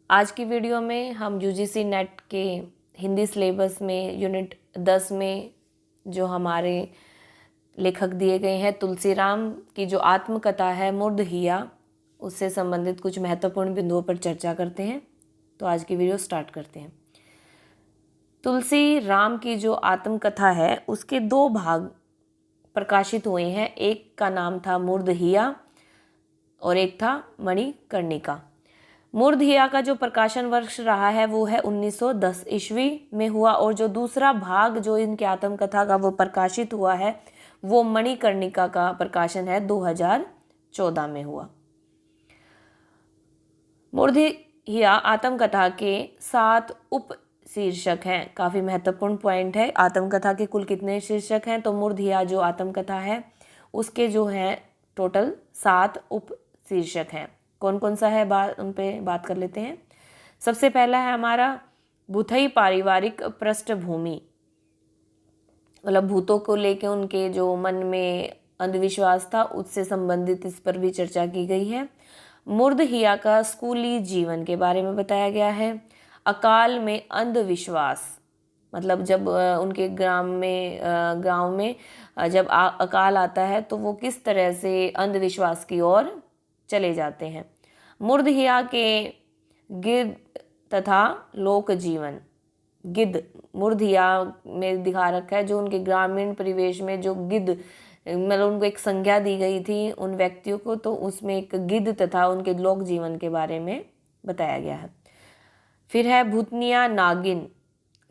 आज की वीडियो में हम यूजीसी नेट के हिंदी सिलेबस में यूनिट 10 में जो हमारे लेखक दिए गए हैं तुलसीराम की जो आत्मकथा है मुर्द हिया, उससे संबंधित कुछ महत्वपूर्ण बिंदुओं पर चर्चा करते हैं। तो आज की वीडियो स्टार्ट करते हैं। तुलसी राम की जो आत्मकथा है उसके 2 भाग प्रकाशित हुए हैं। एक का नाम था मुर्द हिया और एक था मणिकर्णिका। मुर्द हिया का जो प्रकाशन वर्ष रहा है वो है 1910 ईस्वी में हुआ, और जो दूसरा भाग जो इनकी आत्मकथा का वो प्रकाशित हुआ है वो मणिकर्णिका का प्रकाशन है 2014 में हुआ। मुर्द हिया आत्मकथा के 7 उप शीर्षक हैं। काफ़ी महत्वपूर्ण पॉइंट है। आत्मकथा के कुल कितने शीर्षक हैं? तो मुर्द हिया जो आत्मकथा है उसके जो है टोटल 7 उप शीर्षक हैं। कौन कौन सा है उन पे बात कर लेते हैं। सबसे पहला है हमारा भूतई पारिवारिक पृष्ठभूमि, मतलब भूतों को लेके उनके जो मन में अंधविश्वास था उससे संबंधित इस पर भी चर्चा की गई है। मुर्द हिया का स्कूली जीवन के बारे में बताया गया है। अकाल में अंधविश्वास, मतलब जब उनके गांव में जब अकाल आता है तो वो किस तरह से अंधविश्वास की ओर चले जाते हैं। मुर्द हिया के गिद्ध तथा लोक जीवन। गिद्ध मुर्द हिया में दिखा रखा है जो उनके ग्रामीण परिवेश में जो गिद्ध, मतलब उनको एक संज्ञा दी गई थी उन व्यक्तियों को, तो उसमें एक गिद्ध तथा उनके लोक जीवन के बारे में बताया गया है। फिर है भूतनिया नागिन,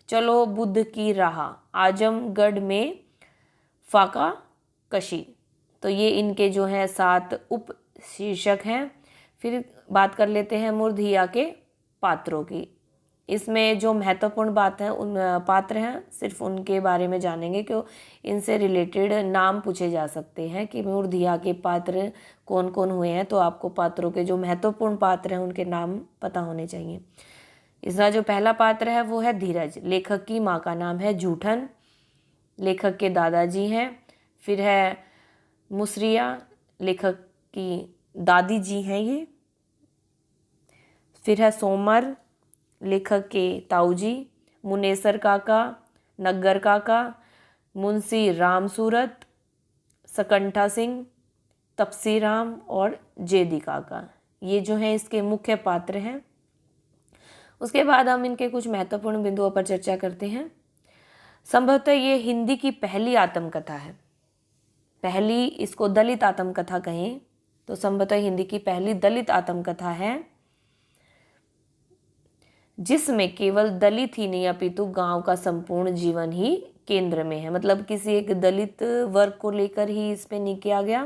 चलो बुद्ध की राह, आजमगढ़ में फाका कशी। तो ये इनके जो हैं 7 उप शीर्षक हैं। फिर बात कर लेते हैं मुर्द हिया के पात्रों की। इसमें जो महत्वपूर्ण बात है उन पात्र हैं सिर्फ उनके बारे में जानेंगे, क्यों इनसे रिलेटेड नाम पूछे जा सकते हैं कि मुर्द हिया के पात्र कौन कौन हुए हैं, तो आपको पात्रों के जो महत्वपूर्ण पात्र हैं उनके नाम पता होने चाहिए। इसका जो पहला पात्र है वो है धीरज। लेखक की माँ का नाम है जूठन, लेखक के दादाजी हैं। फिर है मुसरिया, लेखक की दादी जी हैं ये। फिर है सोमर, लेखक के ताऊजी। मुनेसर काका, नग्गर काका, मुंशी राम सूरत, सकंठा सिंह, तपसी राम और जेदी काका, ये जो हैं इसके मुख्य पात्र हैं। उसके बाद हम इनके कुछ महत्वपूर्ण बिंदुओं पर चर्चा करते हैं। संभवतः ये हिंदी की पहली आत्मकथा है। पहली, इसको दलित आत्मकथा कहें तो संभवतः हिंदी की पहली दलित आत्मकथा है जिसमें केवल दलित ही नहीं अपितु गांव का संपूर्ण जीवन ही केंद्र में है। मतलब किसी एक दलित वर्ग को लेकर ही इस पे नहीं किया गया,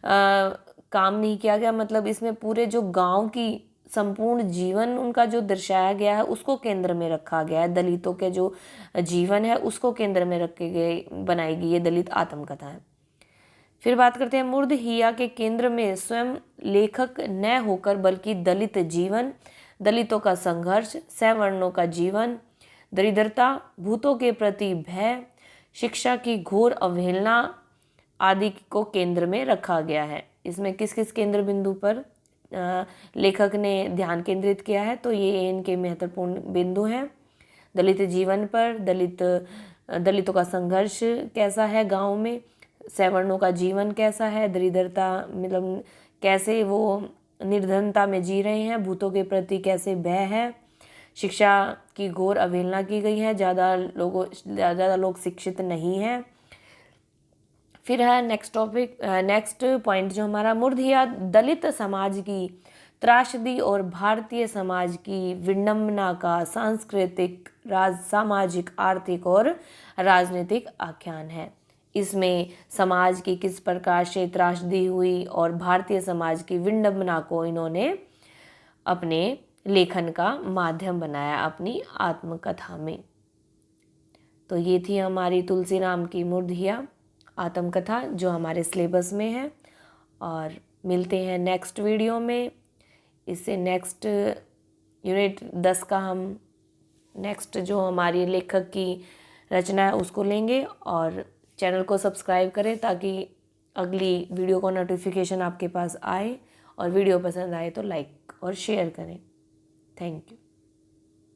काम नहीं किया गया, मतलब इसमें पूरे जो गांव की संपूर्ण जीवन उनका जो दर्शाया गया है उसको केंद्र में रखा गया है। दलितों के जो जीवन है उसको केंद्र में रखे गए बनाई गई ये दलित आत्मकथा है। फिर बात करते हैं मुर्द हिया के केंद्र में स्वयं लेखक न होकर बल्कि दलित जीवन, दलितों का संघर्ष, सवर्णों का जीवन, दरिद्रता, भूतों के प्रति भय, शिक्षा की घोर अवहेलना आदि को केंद्र में रखा गया है। इसमें किस किस केंद्र बिंदु पर लेखक ने ध्यान केंद्रित किया है, तो ये इनके महत्वपूर्ण बिंदु हैं। दलित जीवन पर, दलितों का संघर्ष कैसा है गांव में, सवर्णों का जीवन कैसा है, दरिद्रता मतलब कैसे वो निर्धनता में जी रहे हैं, भूतों के प्रति कैसे भय है, शिक्षा की घोर अवहेलना की गई है, ज़्यादा लोग शिक्षित नहीं हैं। फिर है नेक्स्ट पॉइंट जो हमारा, मुर्द हिया दलित समाज की त्रासदी और भारतीय समाज की विडंबना का सांस्कृतिक, सामाजिक, आर्थिक और राजनीतिक आख्यान है। इसमें समाज की किस प्रकार से त्रासदी हुई और भारतीय समाज की विडंबना को इन्होंने अपने लेखन का माध्यम बनाया अपनी आत्मकथा में। तो ये थी हमारी तुलसीराम की मुर्द हिया आत्मकथा जो हमारे सिलेबस में है, और मिलते हैं नेक्स्ट वीडियो में। इससे नेक्स्ट यूनिट 10 का हम नेक्स्ट जो हमारी लेखक की रचना है उसको लेंगे, और चैनल को सब्सक्राइब करें ताकि अगली वीडियो का नोटिफिकेशन आपके पास आए, और वीडियो पसंद आए तो लाइक और शेयर करें। Thank you.